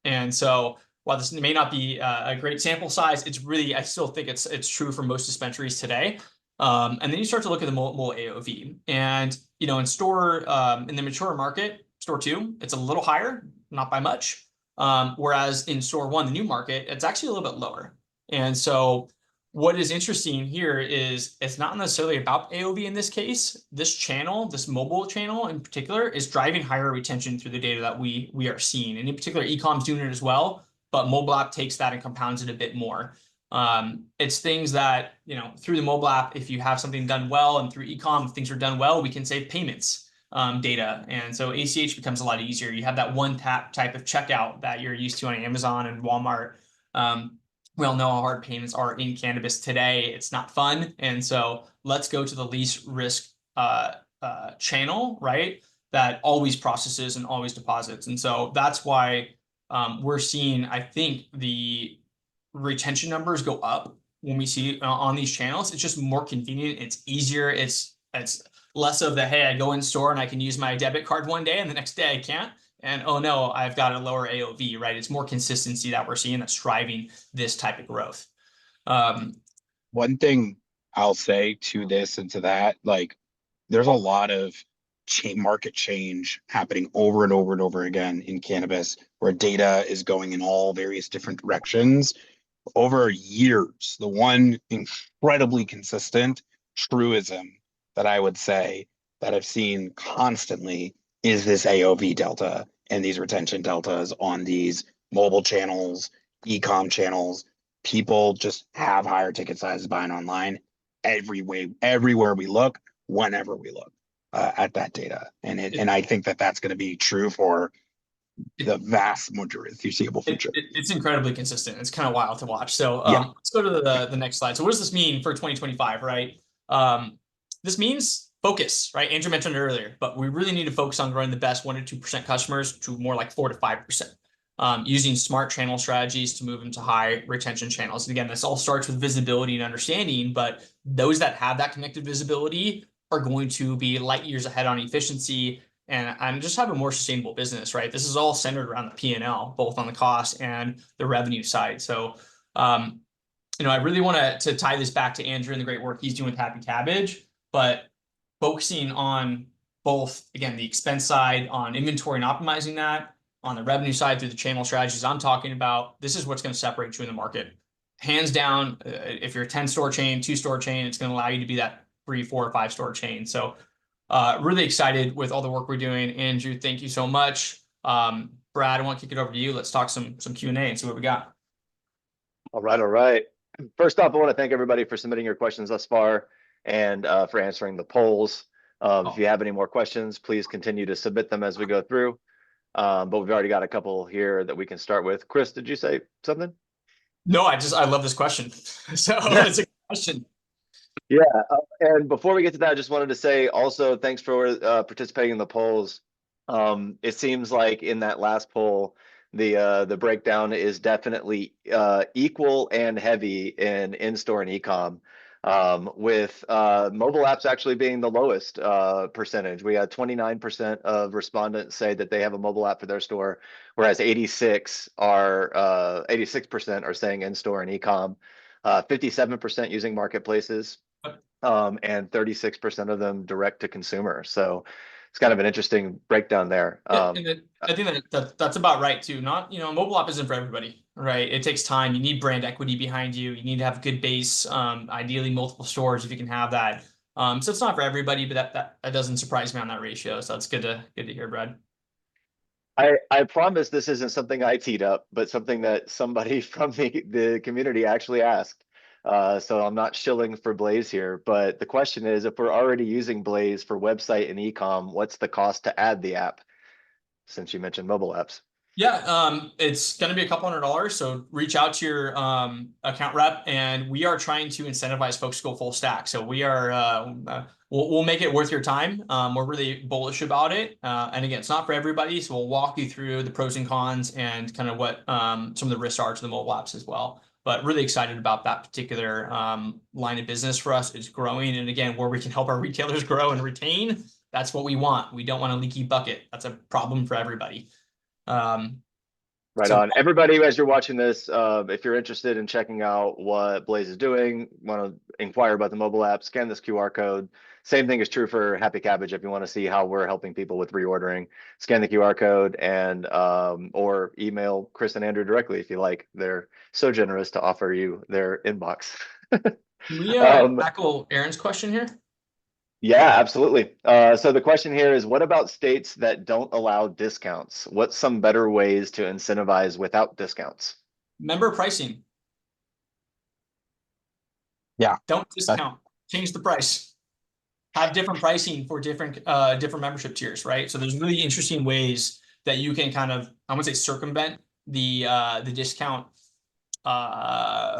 And so while this may not be a great sample size, it's really, I still think it's true for most dispensaries today. And then you start to look at the mobile AOV. And, in in the mature market, store two, it's a little higher, not by much. Whereas in store one, the new market, it's actually a little bit lower. And so what is interesting here is it's not necessarily about AOV in this case. This channel, this mobile channel in particular, is driving higher retention through the data that we are seeing. And in particular, e-com's doing it as well, but mobile app takes that and compounds it a bit more. It's things that, through the mobile app, if you have something done well, and through e-com, if things are done well, we can save payments data. And so ACH becomes a lot easier. You have that one tap type of checkout that you're used to on Amazon and Walmart. We all know how hard payments are in cannabis today. It's not fun. And so let's go to the least risk channel, right? That always processes and always deposits. And so that's why we're seeing, I think, the retention numbers go up when we see on these channels. It's just more convenient. It's easier. It's less of the, hey, I go in store and I can use my debit card one day and the next day I can't. And oh no, I've got a lower AOV, right? It's more consistency that we're seeing that's driving this type of growth. One thing I'll say to this and to that, like, there's a lot of market change happening over and over and over again in cannabis, where data is going in all various different directions over years. The one incredibly consistent truism that I would say that I've seen constantly is this AOV delta and these retention deltas on these mobile channels, e-com channels. People just have higher ticket sizes buying online everywhere we look, whenever we look at that data. And I think that that's going to be true for the vast majority of the foreseeable future. It's incredibly consistent. It's kind of wild to watch. So Yeah. Let's go to the next slide. So what does this mean for 2025, right? This means focus, right? Andrew mentioned it earlier, but we really need to focus on growing the best 1 to 2% customers to more like 4 to 5%, using smart channel strategies to move into high retention channels. And again, this all starts with visibility and understanding, but those that have that connected visibility are going to be light years ahead on efficiency and just have a more sustainable business, right? This is all centered around the P&L, both on the cost and the revenue side. So, I really want to tie this back to Andrew and the great work he's doing with Happy Cabbage, but focusing on both, again, the expense side, on inventory and optimizing that, on the revenue side through the channel strategies I'm talking about. This is what's going to separate you in the market. Hands down, if you're a 10-store chain, 2-store chain, it's going to allow you to be that 3, 4, or 5-store chain. So really excited with all the work we're doing. Andrew, thank you so much. Brad, I want to kick it over to you. Let's talk some Q&A and see what we got. All right, all right. First off, I want to thank everybody for submitting your questions thus far and for answering the polls. If you have any more questions, please continue to submit them as we go through. But we've already got a couple here that we can start with. Chris, did you say something? No, I love this question. So it's a good question. Yeah, and before we get to that, I just wanted to say also thanks for participating in the polls. It seems like in that last poll, the breakdown is definitely equal and heavy in-store and e-com, with mobile apps actually being the lowest percentage. We had 29% of respondents say that they have a mobile app for their store, whereas 86% are saying in-store and e-com, 57% using marketplaces, and 36% of them direct to consumer. So it's kind of an interesting breakdown there. I think that's about right too. Not, mobile app isn't for everybody, right? It takes time. You need brand equity behind you. You need to have a good base, ideally multiple stores if you can have that. So it's not for everybody, but that doesn't surprise me on that ratio. So it's good to hear, Brad. I promise this isn't something I teed up, but something that somebody from the community actually asked. So I'm not shilling for Blaze here, but the question is, if we're already using Blaze for website and ecom, what's the cost to add the app? Since you mentioned mobile apps. Yeah, it's going to be a couple $100. So reach out to your account rep, and we are trying to incentivize folks to go full stack. So we are we'll make it worth your time. We're really bullish about it. And again, it's not for everybody. So we'll walk you through the pros and cons and kind of what some of the risks are to the mobile apps as well. But really excited about that particular line of business for us. It's growing. And again, where we can help our retailers grow and retain, that's what we want. We don't want a leaky bucket. That's a problem for everybody. Right So- on. Everybody, as you're watching this, if you're interested in checking out what Blaze is doing, want to inquire about the mobile app, scan this QR code. Same thing is true for Happy Cabbage. If you want to see how we're helping people with reordering, scan the QR code and or email Chris and Andrew directly if you like. They're so generous to offer you their inbox. Can we tackle Aaron's question here? Yeah, absolutely. So the question here is, what about states that don't allow discounts? What's some better ways to incentivize without discounts? Member pricing. Yeah. Don't discount. Change the price. Have different pricing for different membership tiers, right? So there's really interesting ways that you can kind of, I wouldn't say circumvent the discount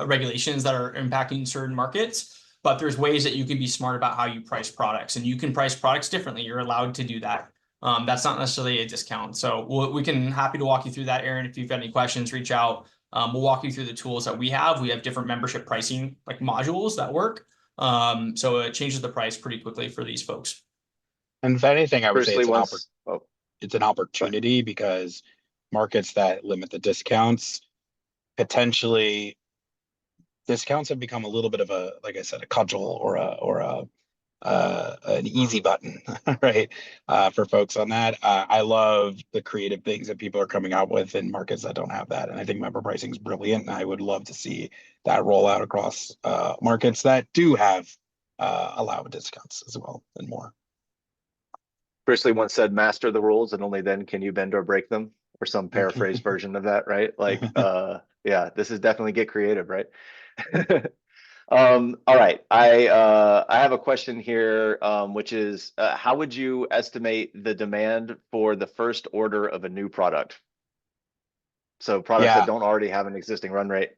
regulations that are impacting certain markets. But there's ways that you can be smart about how you price products, and you can price products differently. You're allowed to do that. That's not necessarily a discount. So we can happy to walk you through that, Aaron. If you've got any questions, reach out. We'll walk you through the tools that we have. We have different membership pricing like modules that work. So it changes the price pretty quickly for these folks. And if anything, I would say Personally, it's an opportunity because markets that limit the discounts, potentially discounts have become a little bit of a, like I said, a cudgel or an easy button, right? For folks on that. I love the creative things that people are coming out with in markets that don't have that. And I think member pricing is brilliant. And I would love to see that roll out across markets that do have allow discounts as well and more. Bruce Lee once said, master the rules and only then can you bend or break them, or some paraphrased version of that, right? Like, yeah, this is definitely get creative, right? All right, I have a question here, which is, how would you estimate the demand for the first order of a new product? So products that don't already have an existing run rate.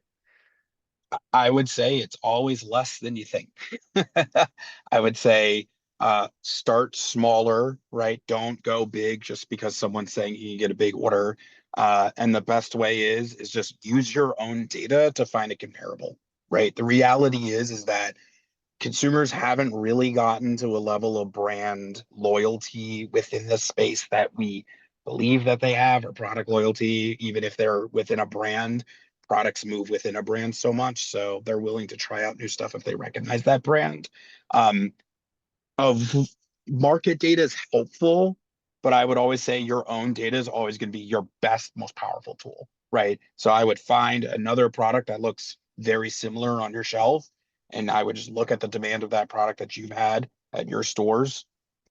I would say it's always less than you think. I would say start smaller, right? Don't go big just because someone's saying you can get a big order. And the best way is just use your own data to find a comparable, right? The reality is that consumers haven't really gotten to a level of brand loyalty within the space that we believe that they have, or product loyalty, even if they're within a brand. Products move within a brand so much, so they're willing to try out new stuff if they recognize that brand. Of market data is helpful, but I would always say your own data is always going to be your best, most powerful tool, right? So I would find another product that looks very similar on your shelf, and I would just look at the demand of that product that you've had at your stores,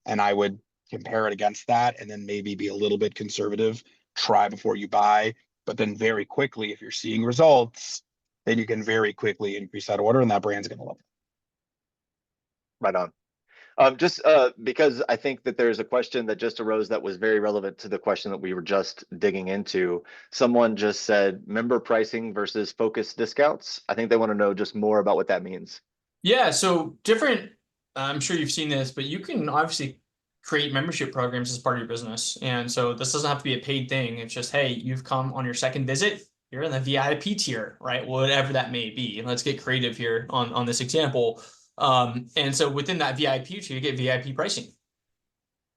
and I would compare it against that, and then maybe be a little bit conservative try before you buy. But then very quickly, if you're seeing results, then you can very quickly increase that order, and that brand's going to love it. Right on. Just because I think that there's a question that just arose that was very relevant to the question that we were just digging into. Someone just said member pricing versus focused discounts. I think they want to know just more about what that means. Yeah, so different, I'm sure you've seen this, but you can obviously create membership programs as part of your business. And so this doesn't have to be a paid thing. It's just, hey, you've come on your second visit, you're in the VIP tier, right? Whatever that may be. And let's get creative here on this example. And so within that VIP tier, you get VIP pricing.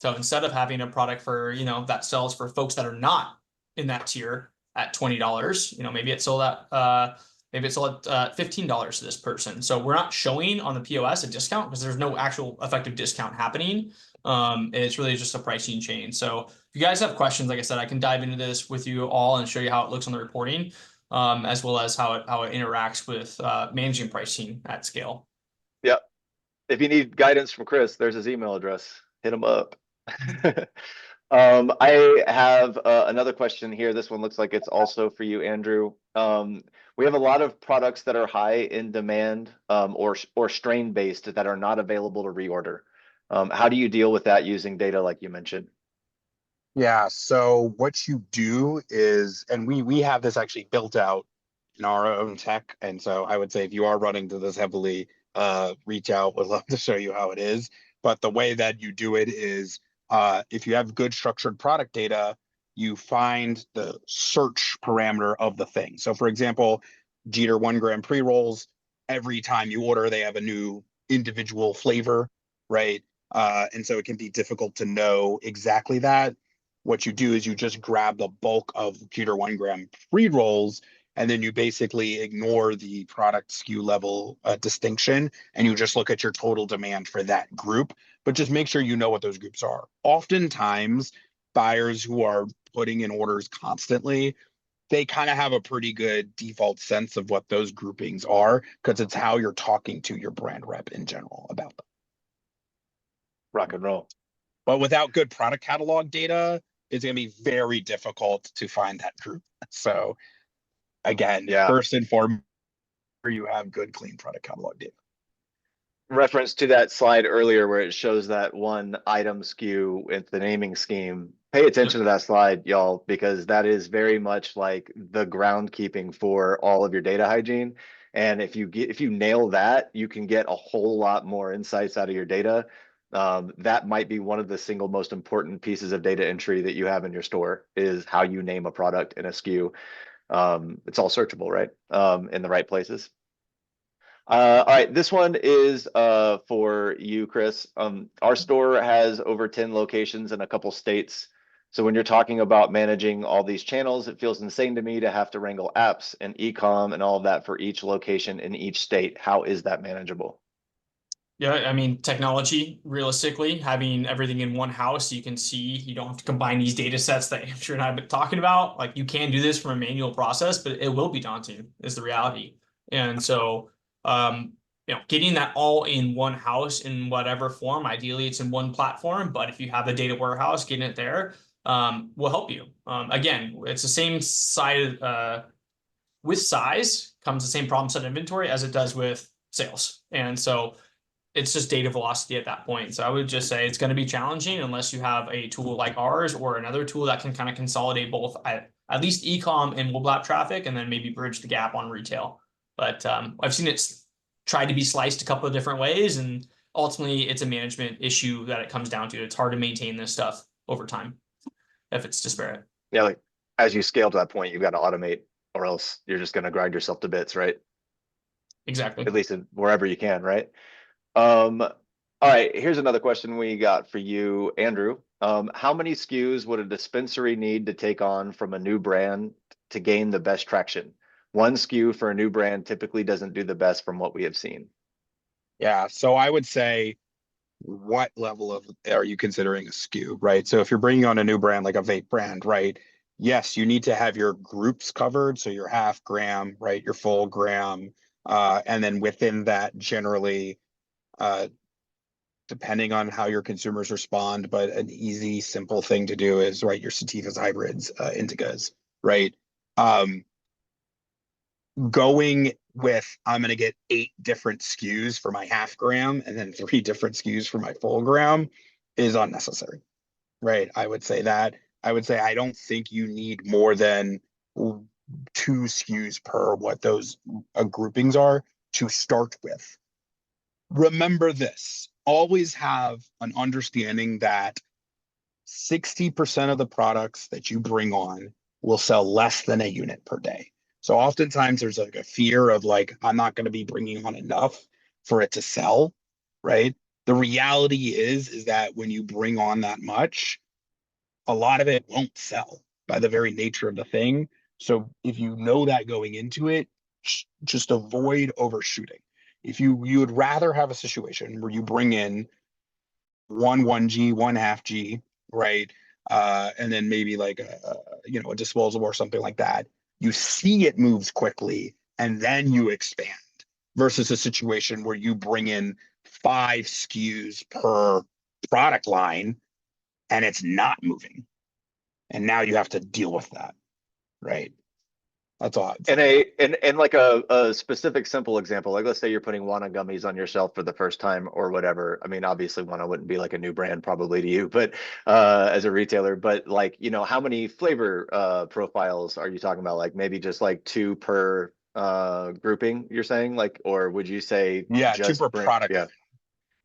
So instead of having a product for, that sells for folks that are not in that tier at $20, maybe it's sold at $15 to this person. So we're not showing on the POS a discount because there's no actual effective discount happening. It's really just a pricing change. So if you guys have questions, like I said, I can dive into this with you all and show you how it looks on the reporting, as well as how it interacts with managing pricing at scale. Yep. If you need guidance from Chris, there's his email address. Hit him up. I have another question here. This one looks like it's also for you, Andrew. We have a lot of products that are high in demand or strain based that are not available to reorder. How do you deal with that using data like you mentioned? Yeah, so what you do is, and we have this actually built out in our own tech, and so I would say if you are running to this heavily, reach out. Would love to show you how it is. But the way that you do it is, if you have good structured product data, you find the search parameter of the thing. So for example, Jeter 1 gram pre-rolls, every time you order, they have a new individual flavor, right? And so it can be difficult to know exactly that. What you do is you just grab the bulk of Jeter 1 gram pre-rolls, and then you basically ignore the product SKU level distinction, and you just look at your total demand for that group. But just make sure you know what those groups are. Oftentimes, buyers who are putting in orders constantly, they kind of have a pretty good default sense of what those groupings are, because it's how you're talking to your brand rep in general about them. Rock and roll. But without good product catalog data, it's going to be very difficult to find that group. So again, Yeah. first and foremost, you have good, clean product catalog data. Reference to that slide earlier where it shows that one item SKU with the naming scheme. Pay attention to that slide, y'all, because that is very much like the groundkeeping for all of your data hygiene. And if you nail that, you can get a whole lot more insights out of your data. That might be one of the single most important pieces of data entry that you have in your store is how you name a product in a SKU. It's all searchable, right? In the right places. All right, this one is for you, Chris. Our store has over 10 locations in a couple states. So when you're talking about managing all these channels, it feels insane to me to have to wrangle apps and e-com and all of that for each location in each state. How is that manageable? Yeah, I mean, technology, realistically, having everything in one house, you can see, you don't have to combine these data sets that I'm sure and I've been talking about. Like you can do this from a manual process, but it will be daunting, is the reality. And so, getting that all in one house in whatever form, ideally it's in one platform, but if you have a data warehouse, getting it there, will help you. Again, it's the same side, with size comes the same problem set of inventory as it does with sales. And so, it's just data velocity at that point. So I would just say it's going to be challenging unless you have a tool like ours or another tool that can kind of consolidate both at least e-com and mobile app traffic, and then maybe bridge the gap on retail. But I've seen it tried to be sliced a couple of different ways, and ultimately it's a management issue that it comes down to. It's hard to maintain this stuff over time if it's disparate. Yeah, like as you scale to that point, you've got to automate or else you're just going to grind yourself to bits, right? Exactly. At least wherever you can, right? All right, here's another question we got for you, Andrew. How many SKUs would a dispensary need to take on from a new brand to gain the best traction? One SKU for a new brand typically doesn't do the best from what we have seen. Yeah, so I would say, what level of are you considering a SKU, right? So if you're bringing on a new brand like a vape brand, right? Yes, you need to have your groups covered. So your half gram, right? Your full gram. And then within that, generally, depending on how your consumers respond, but an easy, simple thing to do is your sativas, hybrids, indicas, right? Going with, I'm going to get 8 different SKUs for my half gram and then 3 different SKUs for my full gram is unnecessary, right? I would say that. I would say I don't think you need more than 2 SKUs per what those groupings are to start with. Remember this, always have an understanding that 60% of the products that you bring on will sell less than a unit per day. So oftentimes there's like a fear of like, I'm not going to be bringing on enough for it to sell, right? The reality is that when you bring on that much, a lot of it won't sell by the very nature of the thing. So if you know that going into it, just avoid overshooting. If you would rather have a situation where you bring in 1G, 1/2G, right? And then maybe like a disposable or something like that. You see it moves quickly and then you expand versus a situation where you bring in 5 SKUs per product line and it's not moving. And now you have to deal with that, right? That's all. And like a specific simple example, like let's say you're putting Wana gummies on your shelf for the first time or whatever. I mean, obviously Wana wouldn't be like a new brand probably to you, but as a retailer, but like, how many flavor profiles are you talking about? Like maybe just like 2 per grouping, you're saying, like, or would you say 2 per product? Yeah.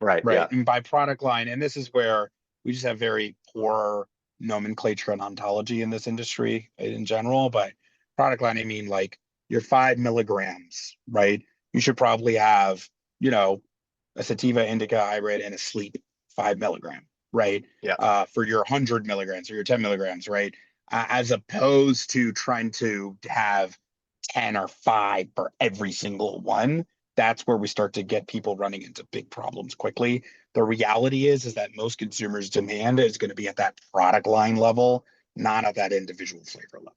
Right. Right. Yeah. And by product line, and this is where we just have very poor nomenclature and ontology in this industry in general, but product line, I mean like your 5 milligrams, right? You should probably have, a sativa, indica, hybrid, and a sleep 5 milligram, right? Yeah. For your 100 milligrams or your 10 milligrams, right? As opposed to trying to have 10 or 5 for every single one. That's where we start to get people running into big problems quickly. The reality is that most consumers' demand is going to be at that product line level, not at that individual flavor level.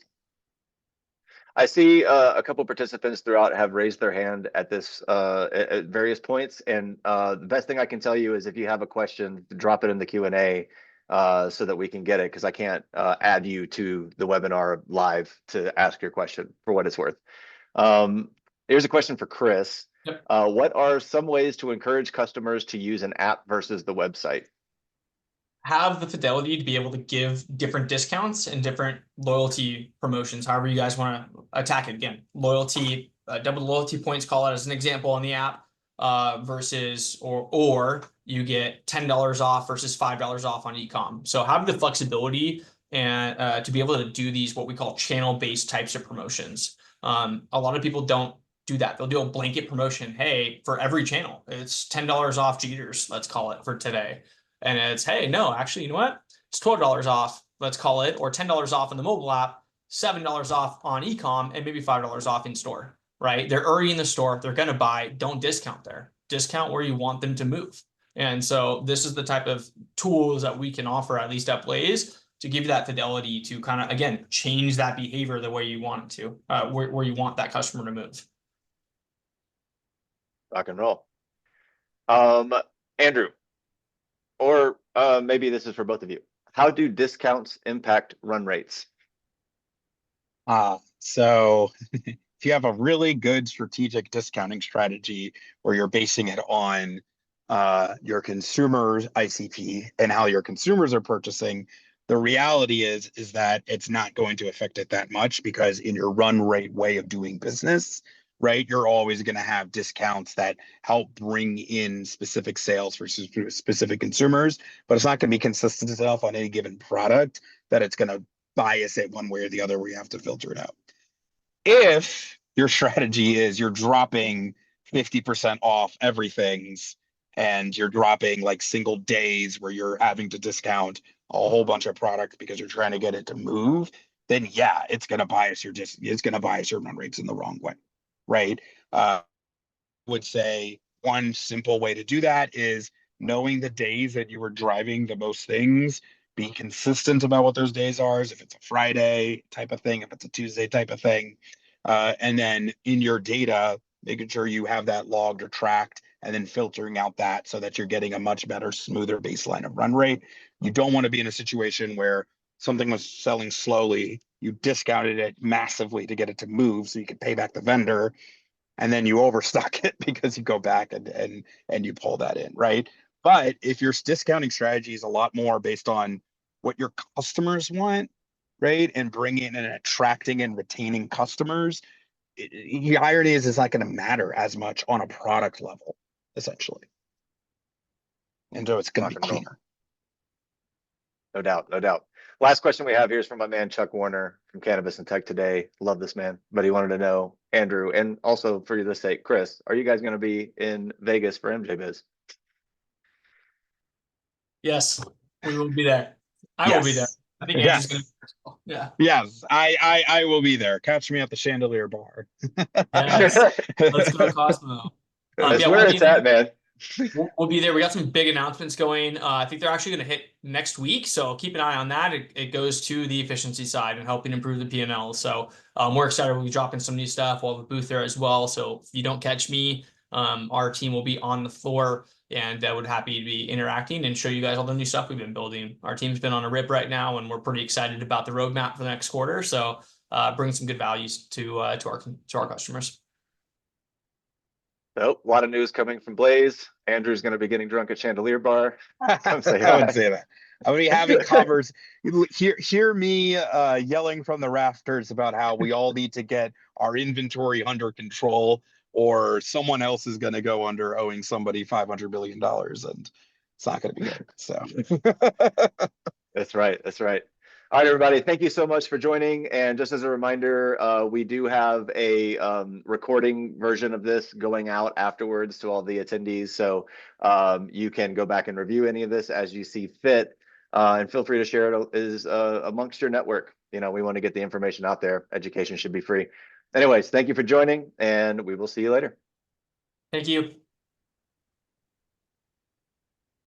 I see a couple participants throughout have raised their hand at this at various points, and the best thing I can tell you is if you have a question, drop it in the Q&A so that we can get it, because I can't add you to the webinar live to ask your question for what it's worth. Here's a question for Chris. Yep. What are some ways to encourage customers to use an app versus the website? Have the fidelity to be able to give different discounts and different loyalty promotions, however you guys want to attack it. Again, loyalty, double loyalty points, call it as an example on the app, versus or you get $10 off versus $5 off on e-com. So have the flexibility and to be able to do these what we call channel-based types of promotions. A lot of people don't do that. They'll do a blanket promotion. Hey, for every channel, it's $10 off Jeters, let's call it, for today. And it's, hey, no, actually, you know what? It's $12 off, let's call it, or $10 off on the mobile app, $7 off on e-com, and maybe $5 off in store, right? They're already in the store. They're going to buy. Don't discount there. Discount where you want them to move. And so this is the type of tools that we can offer, at least at Blaze, to give you that fidelity to kind of, again, change that behavior the way you want it to, where you want that customer to move. Rock and roll. Andrew, or maybe this is for both of you. How do discounts impact run rates? So if you have a really good strategic discounting strategy where you're basing it on your consumers' ICP and how your consumers are purchasing, the reality is that it's not going to affect it that much, because in your run rate way of doing business, right, you're always going to have discounts that help bring in specific sales for specific consumers, but it's not going to be consistent enough on any given product that it's going to bias it one way or the other where you have to filter it out. If your strategy is you're dropping 50% off everything's and you're dropping like single days where you're having to discount a whole bunch of products because you're trying to get it to move, then yeah, it's going to bias your run rates in the wrong way, right? Would say one simple way to do that is knowing the days that you were driving the most things, be consistent about what those days are, if it's a Friday type of thing, if it's a Tuesday type of thing, and then in your data, making sure you have that logged or tracked and then filtering out that so that you're getting a much better, smoother baseline of run rate. You don't want to be in a situation where something was selling slowly, you discounted it massively to get it to move so you could pay back the vendor, and then you overstock it because you go back and you pull that in, right? But if your discounting strategy is a lot more based on what your customers want, right, and bringing and attracting and retaining customers, the irony is it's not going to matter as much on a product level, essentially. And so it's going to be cleaner. No doubt, no doubt. Last question we have here is from my man Chuck Warner from Cannabis and Tech Today. Love this man, but he wanted to know, Andrew, and also for your sake, Chris, are you guys going to be in Vegas for MJ Biz? Yes, we will be there. I will be there. I think Andrew's gonna be there. Yeah. Yes, I will be there. Catch me at the Chandelier Bar. Yes. Let's go Cosmo. That's yeah, where we'll it's at, man. We'll be there. We got some big announcements going. I think they're actually going to hit next week, so keep an eye on that. It goes to the efficiency side and helping improve the P&L. So we're excited. We'll be dropping some new stuff. We'll have a booth there as well. So if you don't catch me, our team will be on the floor, and would happy to be interacting and show you guys all the new stuff we've been building. Our team's been on a rip right now, and we're pretty excited about the roadmap for the next quarter. So bring some good values to our customers. Oh, a lot of news coming from Blaze. Andrew's going to be getting drunk at Chandelier Bar. I wouldn't say that. I would be having covers. Hear me yelling from the rafters about how we all need to get our inventory under control, or someone else is going to go under owing somebody $500 billion, and it's not going to be good. So That's right. That's right. All right, everybody. Thank you so much for joining. And just as a reminder, we do have a recording version of this going out afterwards to all the attendees. So you can go back and review any of this as you see fit. And feel free to share it amongst your network. You know, we want to get the information out there. Education should be free. Anyways, thank you for joining, and we will see you later. Thank you.